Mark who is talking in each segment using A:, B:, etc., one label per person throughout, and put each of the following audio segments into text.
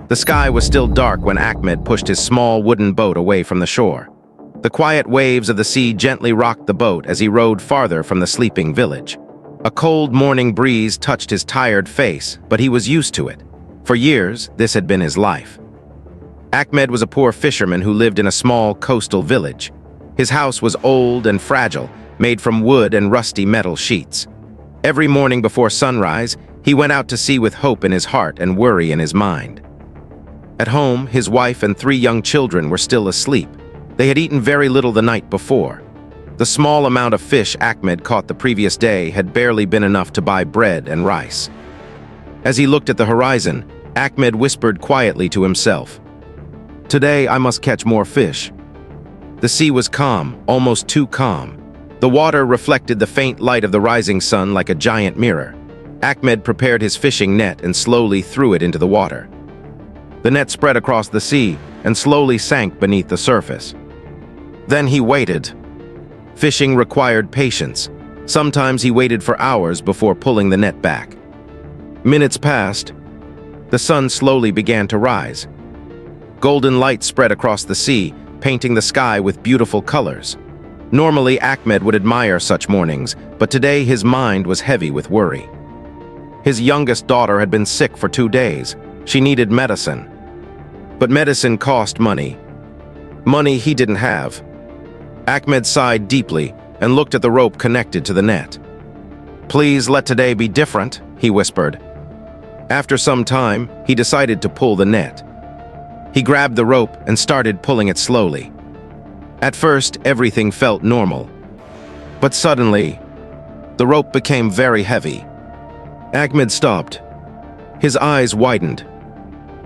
A: The sky was still dark when Ahmed pushed his small wooden boat away from the shore. The quiet waves of the sea gently rocked the boat as he rowed farther from the sleeping village. A cold morning breeze touched his tired face, but he was used to it. For years, this had been his life. Ahmed was a poor fisherman who lived in a small coastal village. His house was old and fragile, made from wood and rusty metal sheets. Every morning before sunrise, he went out to sea with hope in his heart and worry in his mind. At home, his wife and 3 young children were still asleep. They had eaten very little the night before. The small amount of fish Ahmed caught the previous day had barely been enough to buy bread and rice. As he looked at the horizon, Ahmed whispered quietly to himself, "Today I must catch more fish." The sea was calm, almost too calm. The water reflected the faint light of the rising sun like a giant mirror. Ahmed prepared his fishing net and slowly threw it into the water. The net spread across the sea and slowly sank beneath the surface. Then he waited. Fishing required patience. Sometimes he waited for hours before pulling the net back. Minutes passed. The sun slowly began to rise. Golden light spread across the sea, painting the sky with beautiful colors. Normally, Ahmed would admire such mornings, but today his mind was heavy with worry. His youngest daughter had been sick for 2 days. She needed medicine. But medicine cost money. Money he didn't have. Ahmed sighed deeply and looked at the rope connected to the net. "Please let today be different," he whispered. After some time, he decided to pull the net. He grabbed the rope and started pulling it slowly. At first, everything felt normal. But suddenly, the rope became very heavy. Ahmed stopped. His eyes widened.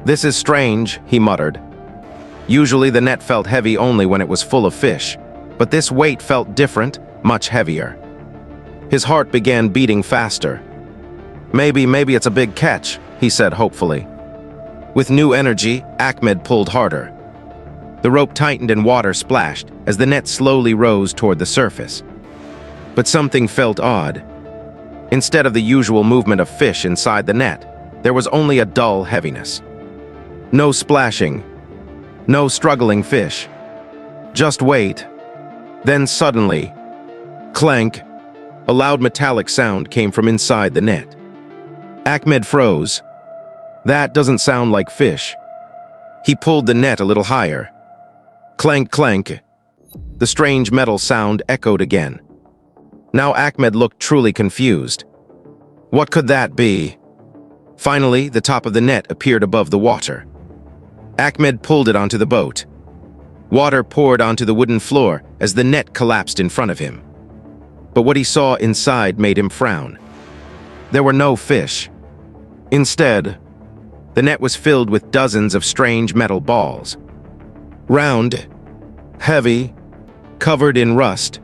A: "This is strange," he muttered. Usually the net felt heavy only when it was full of fish, but this weight felt different, much heavier. His heart began beating faster. Maybe it's a big catch," he said hopefully. With new energy, Ahmed pulled harder. The rope tightened and water splashed as the net slowly rose toward the surface. But something felt odd. Instead of the usual movement of fish inside the net, there was only a dull heaviness. No splashing, no struggling fish. Just wait. Then suddenly, clank, a loud metallic sound came from inside the net. Ahmed froze. That doesn't sound like fish. He pulled the net a little higher. Clank, clank. The strange metal sound echoed again. Now Ahmed looked truly confused. What could that be? Finally, the top of the net appeared above the water. Ahmed pulled it onto the boat. Water poured onto the wooden floor as the net collapsed in front of him. But what he saw inside made him frown. There were no fish. Instead, the net was filled with dozens of strange metal balls. Round, heavy, covered in rust.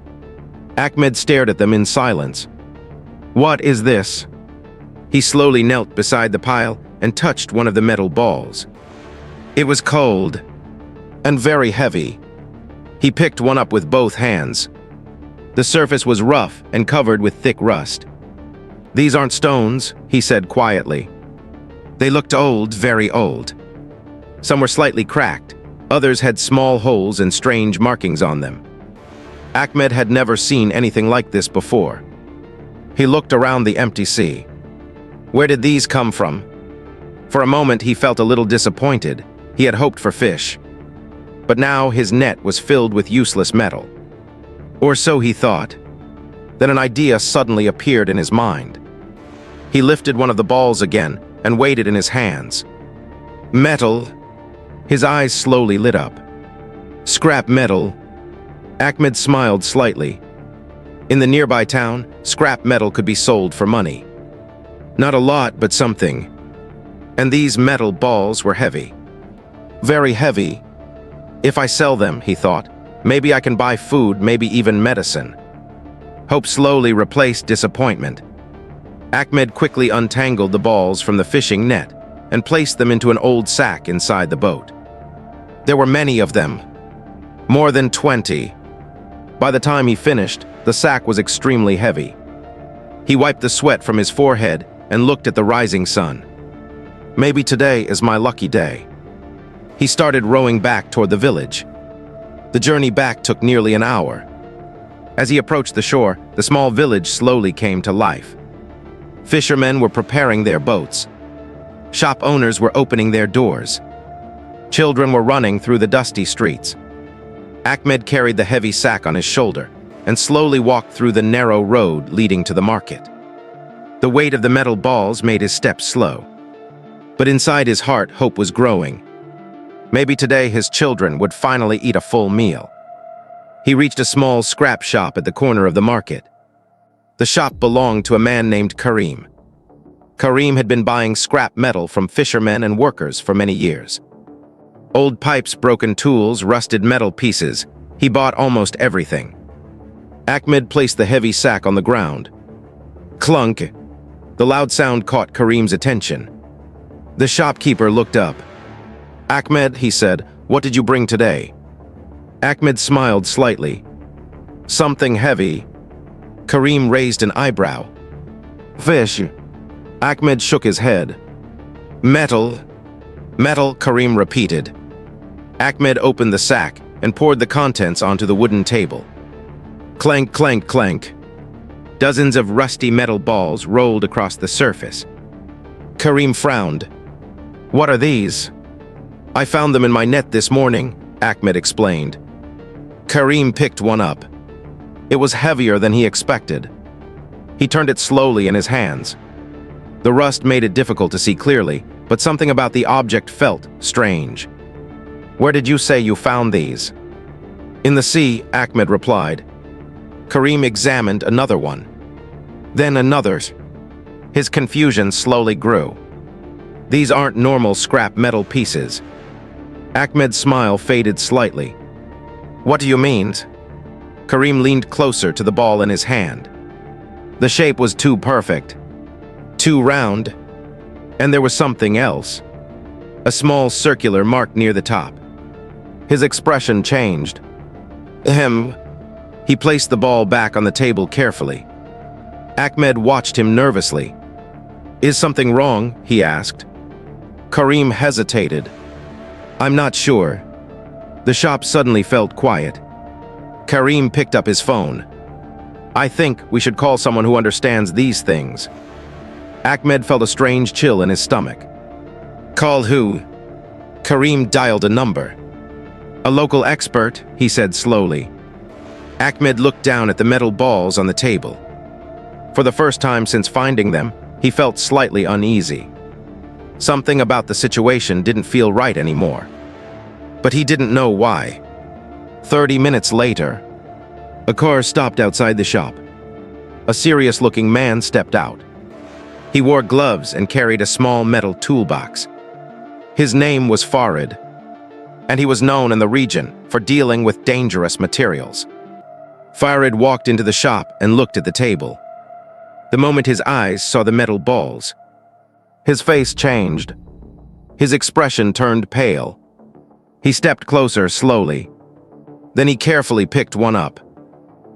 A: Ahmed stared at them in silence. What is this? He slowly knelt beside the pile and touched one of the metal balls. It was cold and very heavy. He picked one up with both hands. The surface was rough and covered with thick rust. "These aren't stones," he said quietly. They looked old, very old. Some were slightly cracked. Others had small holes and strange markings on them. Ahmed had never seen anything like this before. He looked around the empty sea. Where did these come from? For a moment he felt a little disappointed. He had hoped for fish. But now his net was filled with useless metal. Or so he thought. Then an idea suddenly appeared in his mind. He lifted one of the balls again and weighed it in his hands. Metal. His eyes slowly lit up. Scrap metal. Ahmed smiled slightly. In the nearby town, scrap metal could be sold for money. Not a lot, but something. And these metal balls were heavy. Very heavy. If I sell them, he thought, maybe I can buy food, maybe even medicine. Hope slowly replaced disappointment. Ahmed quickly untangled the balls from the fishing net and placed them into an old sack inside the boat. There were many of them. More than 20. By the time he finished, the sack was extremely heavy. He wiped the sweat from his forehead and looked at the rising sun. Maybe today is my lucky day. He started rowing back toward the village. The journey back took nearly an hour. As he approached the shore, the small village slowly came to life. Fishermen were preparing their boats. Shop owners were opening their doors. Children were running through the dusty streets. Ahmed carried the heavy sack on his shoulder and slowly walked through the narrow road leading to the market. The weight of the metal balls made his steps slow. But inside his heart, hope was growing. Maybe today his children would finally eat a full meal. He reached a small scrap shop at the corner of the market. The shop belonged to a man named Karim. Karim had been buying scrap metal from fishermen and workers for many years. Old pipes, broken tools, rusted metal pieces. He bought almost everything. Ahmed placed the heavy sack on the ground. Clunk! The loud sound caught Karim's attention. The shopkeeper looked up. "Ahmed," he said, "what did you bring today?" Ahmed smiled slightly. "Something heavy." Karim raised an eyebrow. "Fish." Ahmed shook his head. "Metal." "Metal," Karim repeated. Ahmed opened the sack and poured the contents onto the wooden table. Clank, clank, clank. Dozens of rusty metal balls rolled across the surface. Karim frowned. "What are these?" "I found them in my net this morning," Ahmed explained. Karim picked one up. It was heavier than he expected. He turned it slowly in his hands. The rust made it difficult to see clearly, but something about the object felt strange. "Where did you say you found these?" "In the sea," Ahmed replied. Karim examined another one. Then another. His confusion slowly grew. "These aren't normal scrap metal pieces." Ahmed's smile faded slightly. "What do you mean?" Karim leaned closer to the ball in his hand. The shape was too perfect, too round, and there was something else. A small circular mark near the top. His expression changed. Ahem. He placed the ball back on the table carefully. Ahmed watched him nervously. "Is something wrong?" he asked. Karim hesitated. "I'm not sure." The shop suddenly felt quiet. Karim picked up his phone. "I think we should call someone who understands these things." Ahmed felt a strange chill in his stomach. "Call who?" Karim dialed a number. "A local expert," he said slowly. Ahmed looked down at the metal balls on the table. For the first time since finding them, he felt slightly uneasy. Something about the situation didn't feel right anymore. But he didn't know why. 30 minutes later, a car stopped outside the shop. A serious-looking man stepped out. He wore gloves and carried a small metal toolbox. His name was Farid, and he was known in the region for dealing with dangerous materials. Farid walked into the shop and looked at the table. The moment his eyes saw the metal balls, his face changed. His expression turned pale. He stepped closer slowly. Then he carefully picked one up.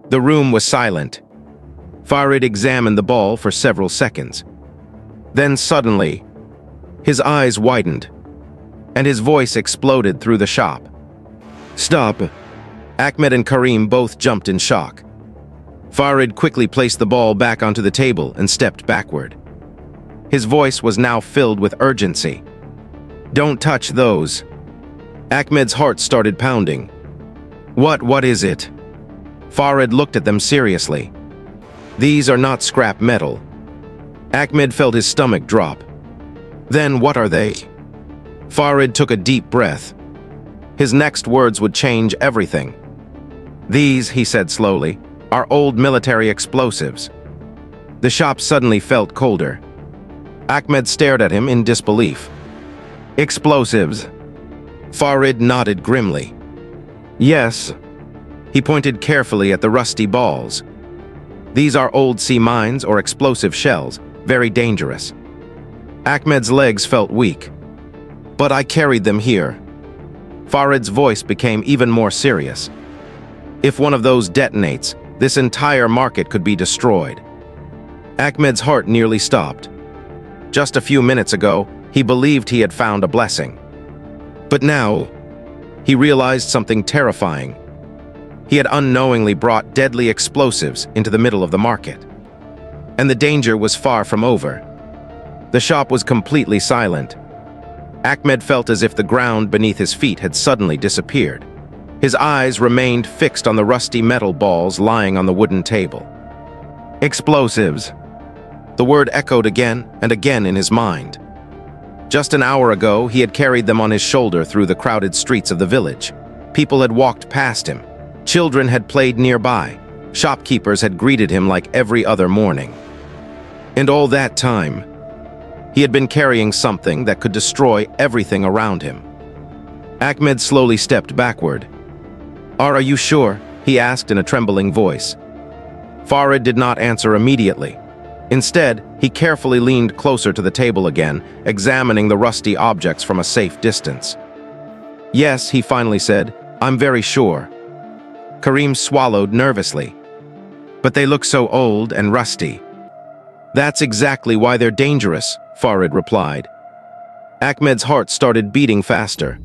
A: The room was silent. Farid examined the ball for several seconds. Then suddenly, his eyes widened, and his voice exploded through the shop. "Stop!" Ahmed and Karim both jumped in shock. Farid quickly placed the ball back onto the table and stepped backward. His voice was now filled with urgency. "Don't touch those." Ahmed's heart started pounding. What is it?" Farid looked at them seriously. "These are not scrap metal." Ahmed felt his stomach drop. "Then what are they?" Farid took a deep breath. His next words would change everything. "These," he said slowly, "are old military explosives." The shop suddenly felt colder. Ahmed stared at him in disbelief. "Explosives?" Farid nodded grimly. "Yes." He pointed carefully at the rusty balls. "These are old sea mines or explosive shells, very dangerous." Ahmed's legs felt weak. "But I carried them here." Farid's voice became even more serious. "If one of those detonates, this entire market could be destroyed." Ahmed's heart nearly stopped. Just a few minutes ago, He believed he had found a blessing. But now, he realized something terrifying. He had unknowingly brought deadly explosives into the middle of the market. And the danger was far from over. The shop was completely silent. Ahmed felt as if the ground beneath his feet had suddenly disappeared. His eyes remained fixed on the rusty metal balls lying on the wooden table. Explosives. The word echoed again and again in his mind. Just an hour ago, he had carried them on his shoulder through the crowded streets of the village. People had walked past him. Children had played nearby. Shopkeepers had greeted him like every other morning. And all that time, he had been carrying something that could destroy everything around him. Ahmed slowly stepped backward. Are you sure?" he asked in a trembling voice. Farid did not answer immediately. Instead, he carefully leaned closer to the table again, examining the rusty objects from a safe distance. "Yes," he finally said, "I'm very sure." Karim swallowed nervously. "But they look so old and rusty." "That's exactly why they're dangerous," Farid replied. Ahmed's heart started beating faster.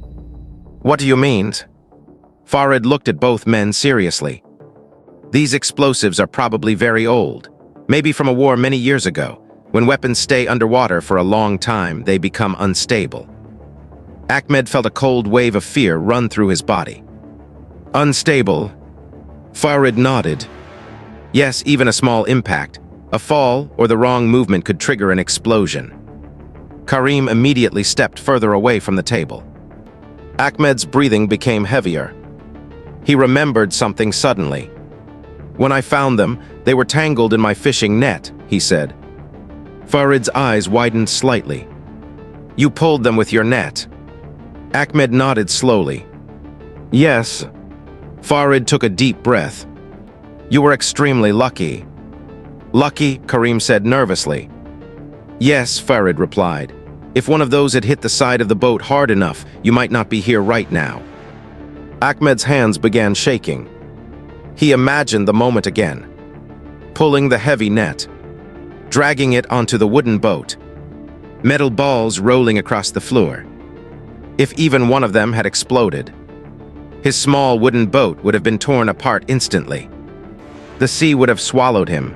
A: "What do you mean?" Farid looked at both men seriously. "These explosives are probably very old, maybe from a war many years ago. When weapons stay underwater for a long time, they become unstable." Ahmed felt a cold wave of fear run through his body. "Unstable?" Farid nodded. "Yes, even a small impact, a fall or the wrong movement could trigger an explosion." Karim immediately stepped further away from the table. Ahmed's breathing became heavier. He remembered something suddenly. "When I found them, they were tangled in my fishing net," he said. Farid's eyes widened slightly. "You pulled them with your net?" Ahmed nodded slowly. "Yes." Farid took a deep breath. "You were extremely lucky." "Lucky?" Karim said nervously. "Yes," Farid replied. "If one of those had hit the side of the boat hard enough, you might not be here right now." Ahmed's hands began shaking. He imagined the moment again. Pulling the heavy net, dragging it onto the wooden boat, metal balls rolling across the floor. If even one of them had exploded, his small wooden boat would have been torn apart instantly. The sea would have swallowed him,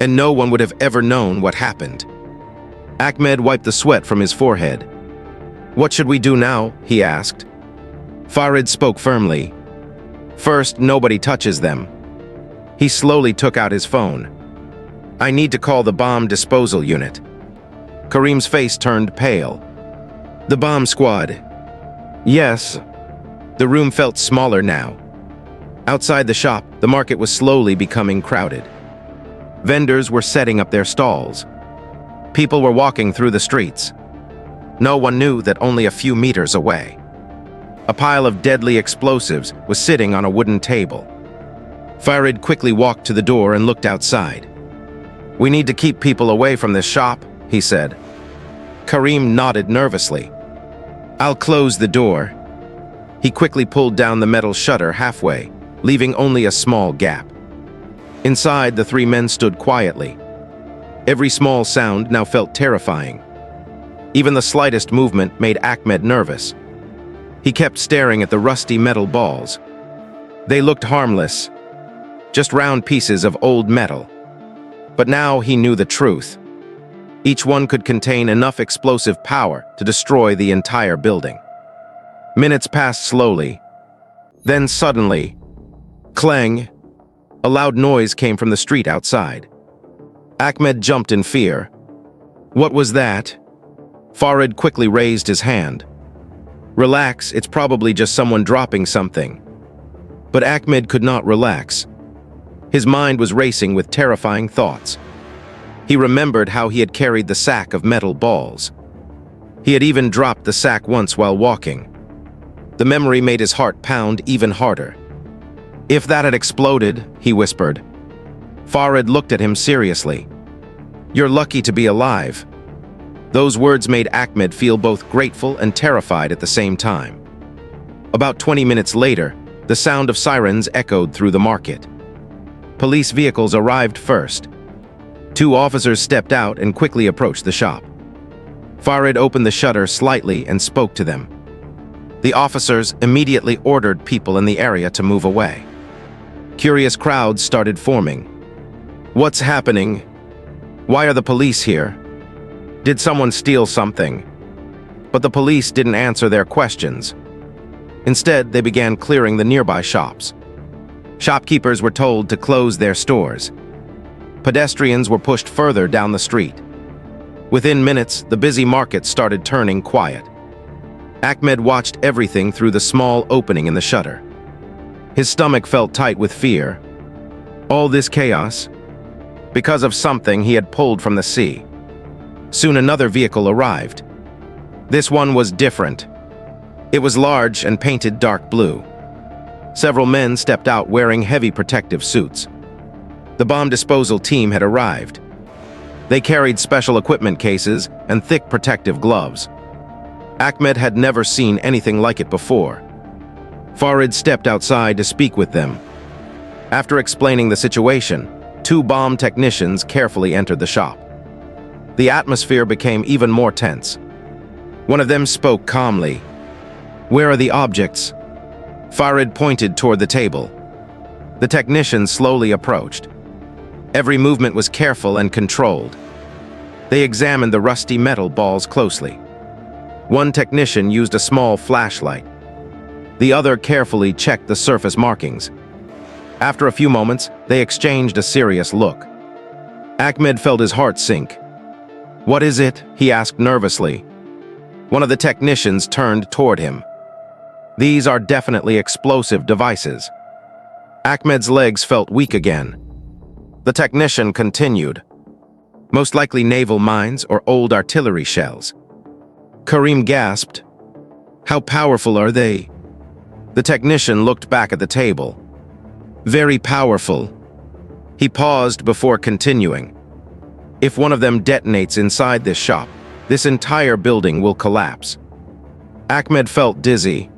A: and no one would have ever known what happened. Ahmed wiped the sweat from his forehead. "What should we do now?" he asked. Farid spoke firmly. "First, nobody touches them." He slowly took out his phone. "I need to call the bomb disposal unit." Karim's face turned pale. "The bomb squad." "Yes." The room felt smaller now. Outside the shop, the market was slowly becoming crowded. Vendors were setting up their stalls. People were walking through the streets. No one knew that only a few meters away, a pile of deadly explosives was sitting on a wooden table. Farid quickly walked to the door and looked outside. "We need to keep people away from this shop," he said. Karim nodded nervously. "I'll close the door." He quickly pulled down the metal shutter halfway, leaving only a small gap. Inside, the three men stood quietly. Every small sound now felt terrifying. Even the slightest movement made Ahmed nervous. He kept staring at the rusty metal balls. They looked harmless, just round pieces of old metal. But now he knew the truth. Each one could contain enough explosive power to destroy the entire building. Minutes passed slowly. Then suddenly, clang! A loud noise came from the street outside. Ahmed jumped in fear. "What was that?" Farid quickly raised his hand. "Relax, it's probably just someone dropping something." But Ahmed could not relax. His mind was racing with terrifying thoughts. He remembered how he had carried the sack of metal balls. He had even dropped the sack once while walking. The memory made his heart pound even harder. "If that had exploded," he whispered. Farid looked at him seriously. "You're lucky to be alive." Those words made Ahmed feel both grateful and terrified at the same time. About 20 minutes later, the sound of sirens echoed through the market. Police vehicles arrived first. Two officers stepped out and quickly approached the shop. Farid opened the shutter slightly and spoke to them. The officers immediately ordered people in the area to move away. Curious crowds started forming. What's happening? Why are the police here? Did someone steal something? But the police didn't answer their questions. Instead, they began clearing the nearby shops. Shopkeepers were told to close their stores. Pedestrians were pushed further down the street. Within minutes, the busy market started turning quiet. Ahmed watched everything through the small opening in the shutter. His stomach felt tight with fear. All this chaos? Because of something he had pulled from the sea. Soon another vehicle arrived. This one was different. It was large and painted dark blue. Several men stepped out wearing heavy protective suits. The bomb disposal team had arrived. They carried special equipment cases and thick protective gloves. Ahmed had never seen anything like it before. Farid stepped outside to speak with them. After explaining the situation, 2 bomb technicians carefully entered the shop. The atmosphere became even more tense. One of them spoke calmly. "Where are the objects?" Farid pointed toward the table. The technicians slowly approached. Every movement was careful and controlled. They examined the rusty metal balls closely. One technician used a small flashlight. The other carefully checked the surface markings. After a few moments, they exchanged a serious look. Ahmed felt his heart sink. "What is it?" he asked nervously. One of the technicians turned toward him. "These are definitely explosive devices." Ahmed's legs felt weak again. The technician continued. "Most likely naval mines or old artillery shells." Karim gasped. "How powerful are they?" The technician looked back at the table. "Very powerful." He paused before continuing. "If one of them detonates inside this shop, this entire building will collapse." Ahmed felt dizzy,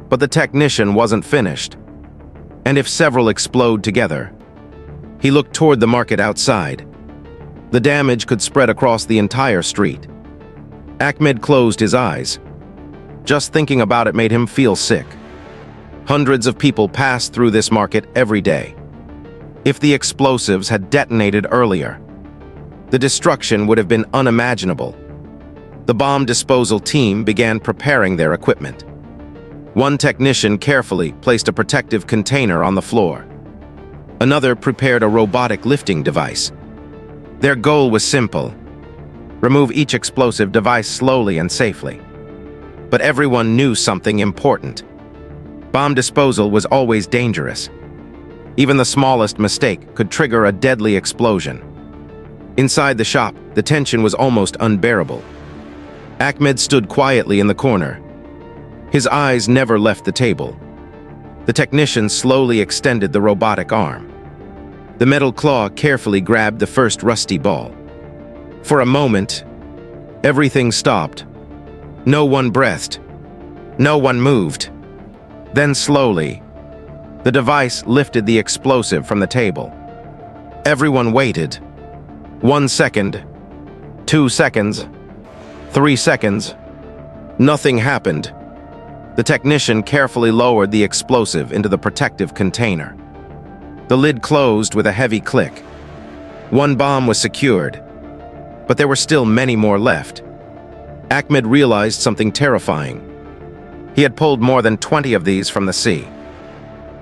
A: but the technician wasn't finished. "And if several explode together?" He looked toward the market outside. The damage could spread across the entire street. Ahmed closed his eyes. Just thinking about it made him feel sick. Hundreds of people pass through this market every day. If the explosives had detonated earlier, the destruction would have been unimaginable. The bomb disposal team began preparing their equipment. One technician carefully placed a protective container on the floor. Another prepared a robotic lifting device. Their goal was simple: remove each explosive device slowly and safely. But everyone knew something important. Bomb disposal was always dangerous. Even the smallest mistake could trigger a deadly explosion. Inside the shop, the tension was almost unbearable. Ahmed stood quietly in the corner. His eyes never left the table. The technician slowly extended the robotic arm. The metal claw carefully grabbed the first rusty ball. For a moment, everything stopped. No one breathed. No one moved. Then slowly, the device lifted the explosive from the table. Everyone waited. 1 second, 2 seconds, 3 seconds. Nothing happened. The technician carefully lowered the explosive into the protective container. The lid closed with a heavy click. One bomb was secured, but there were still many more left. Ahmed realized something terrifying. He had pulled more than 20 of these from the sea,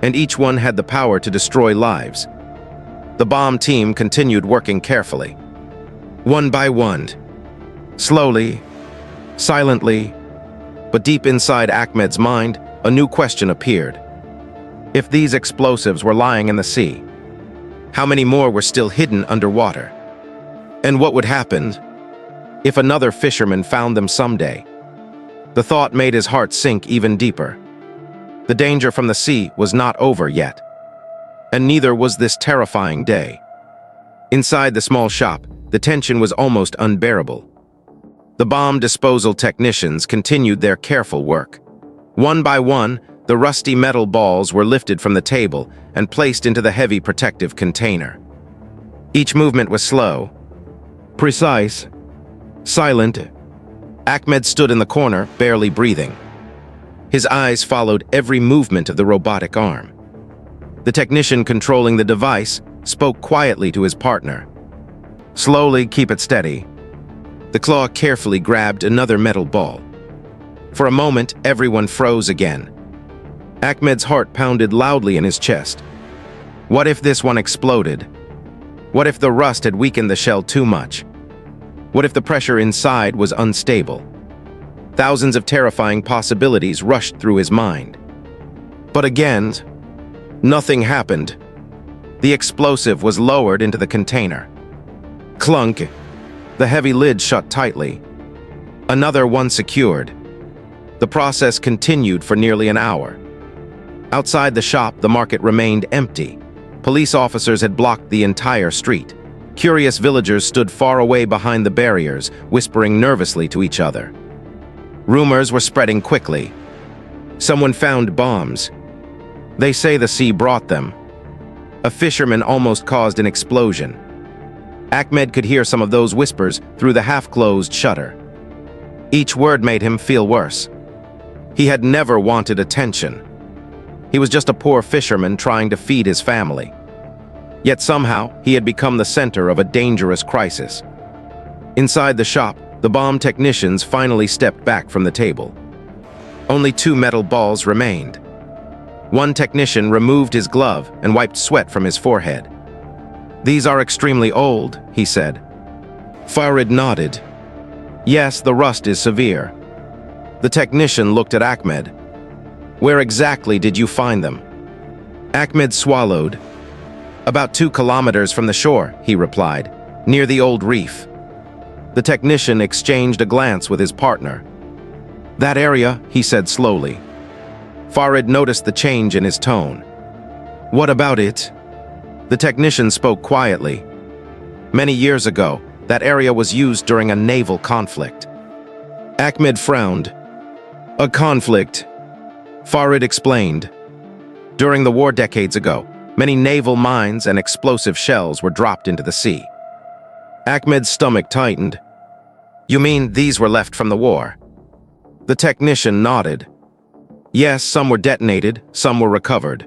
A: and each one had the power to destroy lives. The bomb team continued working carefully. One by one, slowly, silently, but deep inside Ahmed's mind, a new question appeared. If these explosives were lying in the sea, how many more were still hidden underwater? And what would happen if another fisherman found them someday? The thought made his heart sink even deeper. The danger from the sea was not over yet, and neither was this terrifying day. Inside the small shop, the tension was almost unbearable. The bomb disposal technicians continued their careful work. One by one, the rusty metal balls were lifted from the table and placed into the heavy protective container. Each movement was slow, precise, silent, Ahmed stood in the corner, barely breathing. His eyes followed every movement of the robotic arm. The technician controlling the device spoke quietly to his partner. "Slowly, keep it steady." The claw carefully grabbed another metal ball. For a moment, everyone froze again. Ahmed's heart pounded loudly in his chest. What if this one exploded? What if the rust had weakened the shell too much? What if the pressure inside was unstable? Thousands of terrifying possibilities rushed through his mind. But again, nothing happened. The explosive was lowered into the container. Clunk. The heavy lid shut tightly. Another one secured. The process continued for nearly an hour. Outside the shop, the market remained empty. Police officers had blocked the entire street. Curious villagers stood far away behind the barriers, whispering nervously to each other. Rumors were spreading quickly. Someone found bombs. They say the sea brought them. A fisherman almost caused an explosion. Ahmed could hear some of those whispers through the half-closed shutter. Each word made him feel worse. He had never wanted attention. He was just a poor fisherman trying to feed his family. Yet somehow, he had become the center of a dangerous crisis. Inside the shop, the bomb technicians finally stepped back from the table. Only 2 metal balls remained. One technician removed his glove and wiped sweat from his forehead. "These are extremely old," he said. Farid nodded. "Yes, the rust is severe." The technician looked at Ahmed. "Where exactly did you find them?" Ahmed swallowed. "About 2 kilometers from the shore," he replied, "near the old reef." The technician exchanged a glance with his partner. "That area," he said slowly. Farid noticed the change in his tone. "What about it?" The technician spoke quietly. "Many years ago, that area was used during a naval conflict." Ahmed frowned. "A conflict?" Farid explained. "During the war decades ago, many naval mines and explosive shells were dropped into the sea." Ahmed's stomach tightened. "You mean these were left from the war?" The technician nodded. "Yes, some were detonated, some were recovered."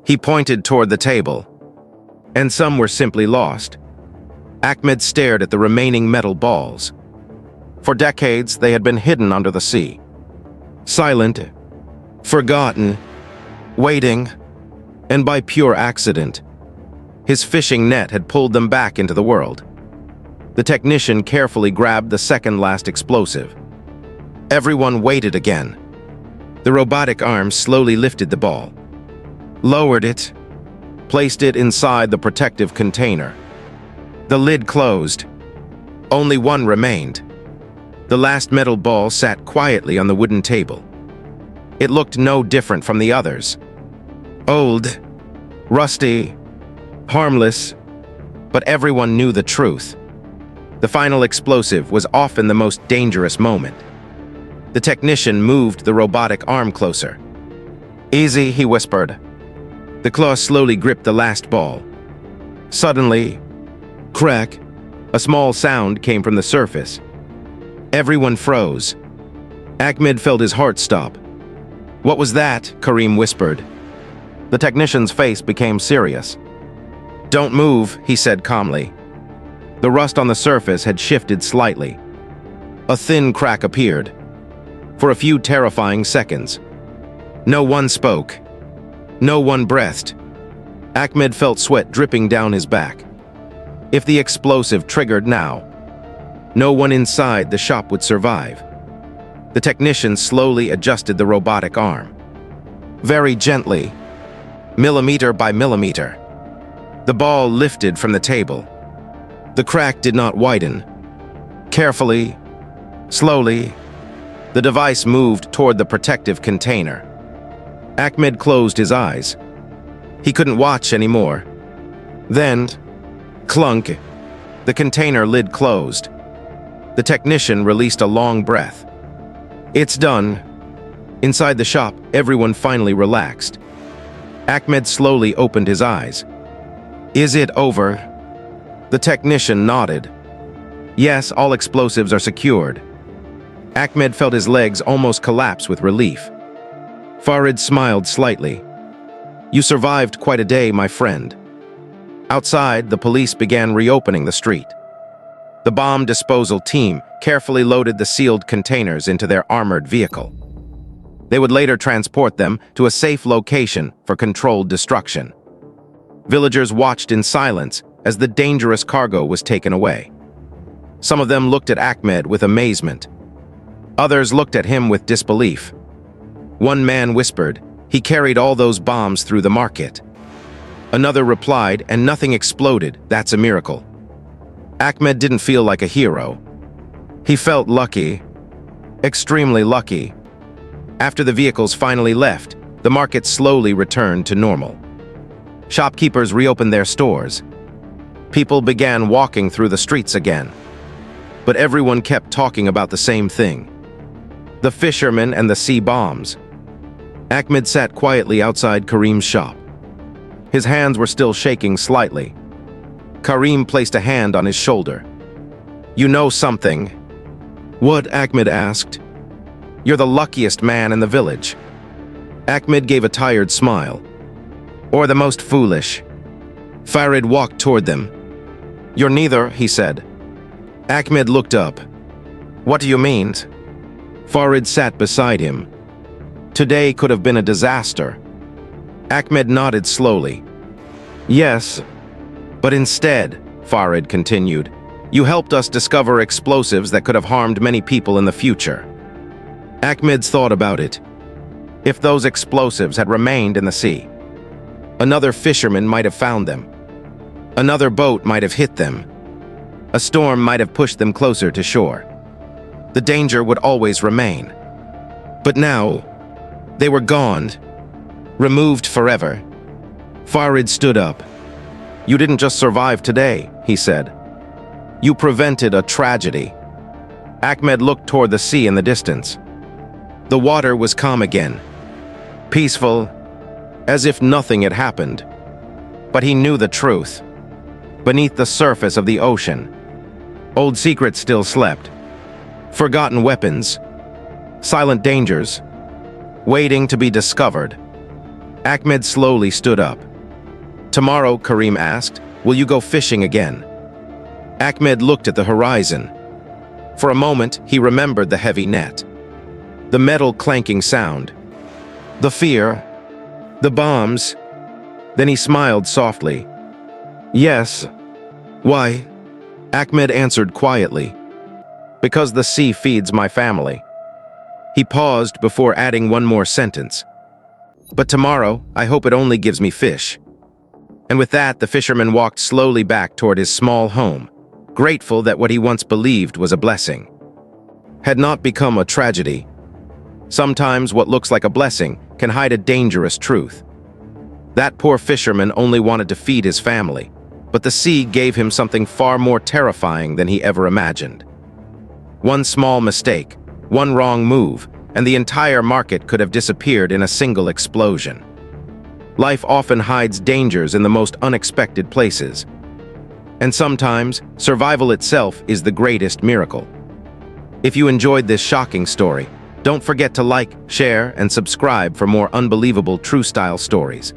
A: He pointed toward the table. "And some were simply lost." Ahmed stared at the remaining metal balls. For decades, they had been hidden under the sea. Silent, forgotten, waiting, and by pure accident. His fishing net had pulled them back into the world. The technician carefully grabbed the second-last explosive. Everyone waited again. The robotic arm slowly lifted the ball, lowered it, placed it inside the protective container. The lid closed. Only one remained. The last metal ball sat quietly on the wooden table. It looked no different from the others. Old, rusty, harmless, but everyone knew the truth. The final explosive was often the most dangerous moment. The technician moved the robotic arm closer. "Easy," he whispered. The claw slowly gripped the last ball. Suddenly, crack, a small sound came from the surface. Everyone froze. Ahmed felt his heart stop. "What was that?" Karim whispered. The technician's face became serious. "Don't move," he said calmly. The rust on the surface had shifted slightly. A thin crack appeared. For a few terrifying seconds, no one spoke. No one breathed. Ahmed felt sweat dripping down his back. If the explosive triggered now, no one inside the shop would survive. The technician slowly adjusted the robotic arm. Very gently, millimeter by millimeter, the ball lifted from the table. The crack did not widen. Carefully, slowly, the device moved toward the protective container. Ahmed closed his eyes. He couldn't watch anymore. Then, clunk, the container lid closed. The technician released a long breath. "It's done." Inside the shop, everyone finally relaxed. Ahmed slowly opened his eyes. "Is it over?" The technician nodded. "Yes, all explosives are secured." Ahmed felt his legs almost collapse with relief. Farid smiled slightly. "You survived quite a day, my friend." Outside, the police began reopening the street. The bomb disposal team carefully loaded the sealed containers into their armored vehicle. They would later transport them to a safe location for controlled destruction. Villagers watched in silence as the dangerous cargo was taken away. Some of them looked at Ahmed with amazement. Others looked at him with disbelief. One man whispered, "He carried all those bombs through the market." Another replied, "And nothing exploded, that's a miracle." Ahmed didn't feel like a hero. He felt lucky, extremely lucky. After the vehicles finally left, the market slowly returned to normal. Shopkeepers reopened their stores. People began walking through the streets again. But everyone kept talking about the same thing: the fisherman and the sea bombs. Ahmed sat quietly outside Karim's shop. His hands were still shaking slightly. Karim placed a hand on his shoulder. "You know something." "What?" Ahmed asked. "You're the luckiest man in the village." Ahmed gave a tired smile. "Or the most foolish." Farid walked toward them. "You're neither," he said. Ahmed looked up. "What do you mean?" Farid sat beside him. "Today could have been a disaster." Ahmed nodded slowly. "Yes, but instead," Farid continued, "you helped us discover explosives that could have harmed many people in the future." Ahmed thought about it. If those explosives had remained in the sea, another fisherman might have found them. Another boat might have hit them. A storm might have pushed them closer to shore. The danger would always remain. But now, they were gone, removed forever. Farid stood up. "You didn't just survive today," he said. "You prevented a tragedy." Ahmed looked toward the sea in the distance. The water was calm again, peaceful, as if nothing had happened. But he knew the truth. Beneath the surface of the ocean, old secrets still slept. Forgotten weapons, silent dangers, waiting to be discovered. Ahmed slowly stood up. "Tomorrow," Karim asked, "will you go fishing again?" Ahmed looked at the horizon. For a moment, he remembered the heavy net, the metal clanking sound, the fear, the bombs. Then he smiled softly. "Yes." "Why?" Ahmed answered quietly. "Because the sea feeds my family." He paused before adding one more sentence. "But tomorrow, I hope it only gives me fish." And with that, the fisherman walked slowly back toward his small home, grateful that what he once believed was a blessing had not become a tragedy. Sometimes what looks like a blessing can hide a dangerous truth. That poor fisherman only wanted to feed his family, but the sea gave him something far more terrifying than he ever imagined. One small mistake, one wrong move, and the entire market could have disappeared in a single explosion. Life often hides dangers in the most unexpected places. And sometimes, survival itself is the greatest miracle. If you enjoyed this shocking story, don't forget to like, share, and subscribe for more unbelievable true-style stories.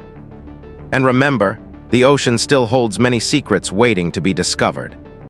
A: And remember, the ocean still holds many secrets waiting to be discovered.